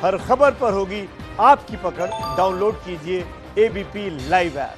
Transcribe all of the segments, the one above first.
हर खबर पर होगी आपकी पकड़। डाउनलोड कीजिए एबीपी लाइव ऐप।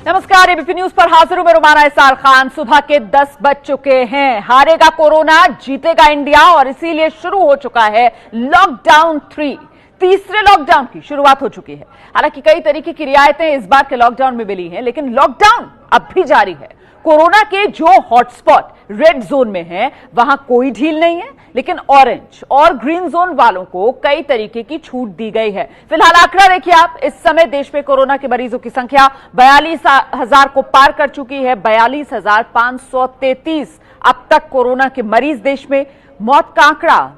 नमस्कार, एबीपी न्यूज पर हाजिर हूं मैं रुमाना इसार खान। सुबह के 10 बज चुके हैं। हारेगा कोरोना, जीतेगा इंडिया, और इसीलिए शुरू हो चुका है लॉकडाउन 3। तीसरे लॉकडाउन की शुरुआत हो चुकी है। हालांकि कई तरीके की रियायतें इस बार के लॉकडाउन में मिली हैं, लेकिन लॉकडाउन अब भी जारी है। कोरोना के जो हॉटस्पॉट रेड जोन में हैं, वहां कोई ढील नहीं है, लेकिन ऑरेंज और ग्रीन जोन वालों को कई तरीके की छूट दी गई है। फिलहाल आंकड़ा देखिए आप। इस समय देश में कोरोना के मरीजों की संख्या 42,000 को पार कर चुकी है। 42,533 अब तक कोरोना के मरीज देश में। मौत का आंकड़ा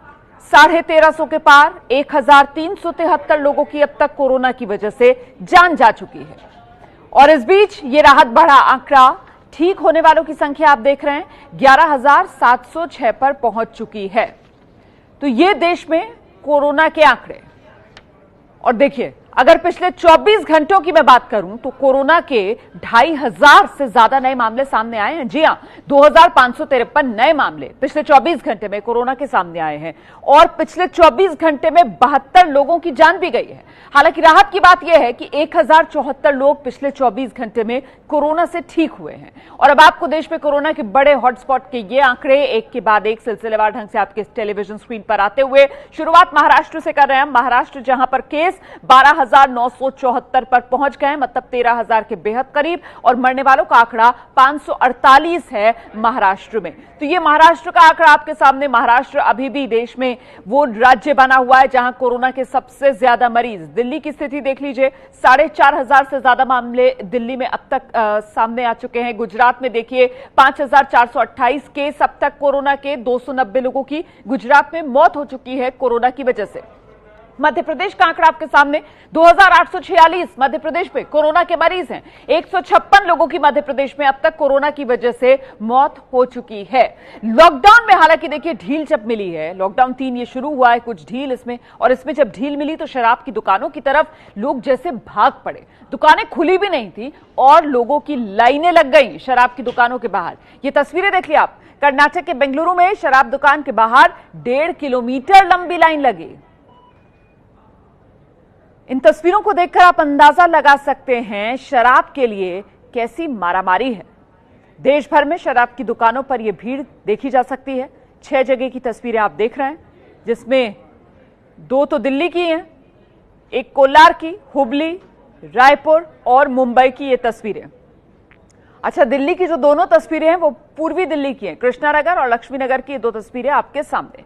1350 के पार। 1,373 लोगों की अब तक कोरोना की वजह से जान जा चुकी है। और इस बीच ये राहत बढ़ा आंकड़ा, ठीक होने वालों की संख्या आप देख रहे हैं 11,706 पर पहुंच चुकी है। तो ये देश में कोरोना के आंकड़े। और देखिए, अगर पिछले 24 घंटों की मैं बात करूं तो कोरोना के 2,500 से ज्यादा नए मामले सामने आए हैं। जी हां, 2,553 नए मामले पिछले 24 घंटे में कोरोना के सामने आए हैं। और पिछले 24 घंटे में 72 लोगों की जान भी गई है। हालांकि राहत की बात यह है कि 1,074 लोग पिछले 24 घंटे में कोरोना से ठीक हुए हैं। और अब आपको देश में कोरोना के बड़े हॉटस्पॉट के ये आंकड़े एक के बाद एक सिलसिलेवार ढंग से आपके टेलीविजन स्क्रीन पर आते हुए शुरुआत महाराष्ट्र से कर रहे हैं। महाराष्ट्र जहां पर केस 12,974 पर पहुंच गए, मतलब 13,000 के बेहद करीब, और मरने वालों का आंकड़ा 548 है महाराष्ट्र में। तो ये महाराष्ट्र का आंकड़ा आपके सामने। महाराष्ट्र अभी भी देश में वो राज्य बना हुआ है जहां कोरोना के सबसे ज्यादा मरीज। दिल्ली की स्थिति देख लीजिए, 4,500 से ज्यादा मामले दिल्ली में अब तक सामने आ चुके हैं। गुजरात में देखिए 5,428 केस अब तक कोरोना के। 290 लोगों की गुजरात में मौत हो चुकी है कोरोना की वजह से। मध्य प्रदेश का आंकड़ा आपके सामने 2,846 मध्य प्रदेश में कोरोना के मरीज हैं। 156 लोगों की मध्य प्रदेश में अब तक कोरोना की वजह से मौत हो चुकी है। लॉकडाउन में हालांकि देखिए ढील जब मिली है, लॉकडाउन 3 ये शुरू हुआ है, कुछ ढील इसमें, और इसमें जब ढील मिली तो शराब की दुकानों की तरफ लोग जैसे भाग पड़े। दुकानें खुली भी नहीं थी और लोगों की लाइनें लग गई शराब की दुकानों के बाहर। ये तस्वीरें देख ली आप। कर्नाटक के बेंगलुरु में शराब दुकान के बाहर 1.5 किलोमीटर लंबी लाइन लगी। इन तस्वीरों को देखकर आप अंदाजा लगा सकते हैं शराब के लिए कैसी मारामारी है। देश भर में शराब की दुकानों पर यह भीड़ देखी जा सकती है। 6 जगह की तस्वीरें आप देख रहे हैं, जिसमें 2 तो दिल्ली की हैं, एक कोलार की, हुबली, रायपुर और मुंबई की ये तस्वीरें। अच्छा, दिल्ली की जो दोनों तस्वीरें हैं वो पूर्वी दिल्ली की हैं। कृष्णानगर और लक्ष्मी नगर की ये 2 तस्वीरें आपके सामने।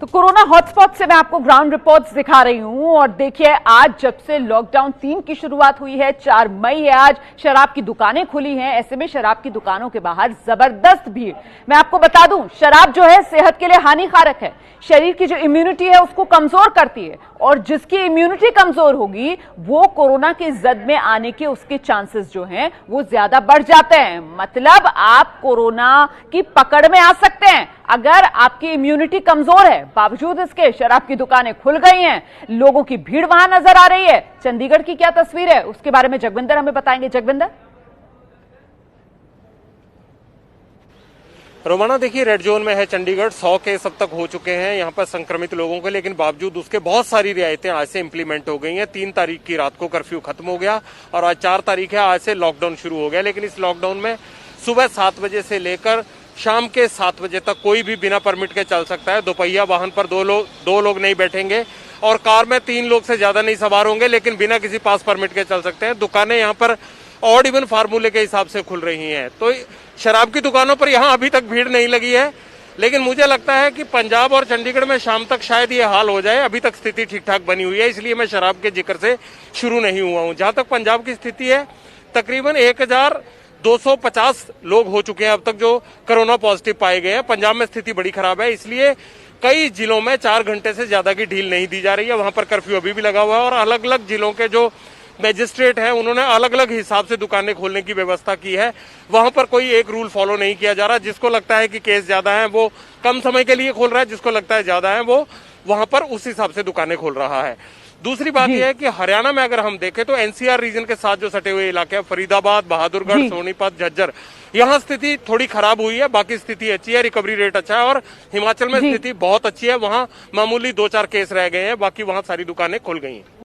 तो कोरोना हॉटस्पॉट से मैं आपको ग्राउंड रिपोर्ट्स दिखा रही हूं। और देखिए, आज जब से लॉकडाउन 3 की शुरुआत हुई है, 4 मई है आज, शराब की दुकानें खुली हैं। ऐसे में शराब की दुकानों के बाहर जबरदस्त भीड़। मैं आपको बता दूं, शराब जो है सेहत के लिए हानिकारक है। शरीर की जो इम्यूनिटी है उसको कमजोर करती है, और जिसकी इम्यूनिटी कमजोर होगी वो कोरोना की जद में आने के उसके चांसेस जो हैं वो ज्यादा बढ़ जाते हैं। मतलब आप कोरोना की पकड़ में आ सकते हैं अगर आपकी इम्यूनिटी कमजोर है। बावजूद इसके शराब की दुकानें खुल गई हैं, लोगों की भीड़ वहां नजर आ रही है। चंडीगढ़ की क्या तस्वीर है उसके बारे में जगविंदर हमें बताएंगे। जगविंदर। रोमाना, देखिए रेड जोन में है चंडीगढ़। 100 केस अब तक हो चुके हैं यहाँ पर संक्रमित लोगों के, लेकिन बावजूद उसके बहुत सारी रियायतें आज से इंप्लीमेंट हो गई हैं। 3 तारीख की रात को कर्फ्यू खत्म हो गया और आज 4 तारीख है, आज से लॉकडाउन शुरू हो गया। लेकिन इस लॉकडाउन में सुबह 7 बजे से लेकर शाम के 7 बजे तक कोई भी बिना परमिट के चल सकता है। दोपहिया वाहन पर दो लोग नहीं बैठेंगे और कार में 3 लोग से ज्यादा नहीं सवार होंगे, लेकिन बिना किसी पास परमिट के चल सकते हैं। दुकानें यहाँ पर ऑड इवन फार्मूले के हिसाब से खुल रही हैं। तो शराब की दुकानों पर यहाँ अभी तक भीड़ नहीं लगी है, लेकिन मुझे लगता है कि पंजाब और चंडीगढ़ में शाम तक शायद ये हाल हो जाए। अभी तक स्थिति ठीक ठाक बनी हुई है, इसलिए मैं शराब के जिक्र से शुरू नहीं हुआ हूँ। जहां तक पंजाब की स्थिति है, तकरीबन 1,250 लोग हो चुके हैं अब तक जो कोरोना पॉजिटिव पाए गए हैं। पंजाब में स्थिति बड़ी खराब है, इसलिए कई जिलों में 4 घंटे से ज्यादा की ढील नहीं दी जा रही है। वहां पर कर्फ्यू अभी भी लगा हुआ है और अलग अलग जिलों के जो मैजिस्ट्रेट हैं उन्होंने अलग अलग हिसाब से दुकानें खोलने की व्यवस्था की है। वहां पर कोई एक रूल फॉलो नहीं किया जा रहा। जिसको लगता है कि केस ज्यादा है वो कम समय के लिए खोल रहा है, जिसको लगता है ज्यादा है वो वहां पर उस हिसाब से दुकानें खोल रहा है। दूसरी बात यह है कि हरियाणा में अगर हम देखें तो एनसीआर रीजन के साथ जो सटे हुए इलाके हैं, फरीदाबाद, बहादुरगढ़, सोनीपत, झज्जर, यहाँ स्थिति थोड़ी खराब हुई है, बाकी स्थिति अच्छी है, रिकवरी रेट अच्छा है। और हिमाचल में स्थिति बहुत अच्छी है, वहाँ मामूली 2-4 केस रह गए हैं, बाकी वहाँ सारी दुकानें खुल गई हैं।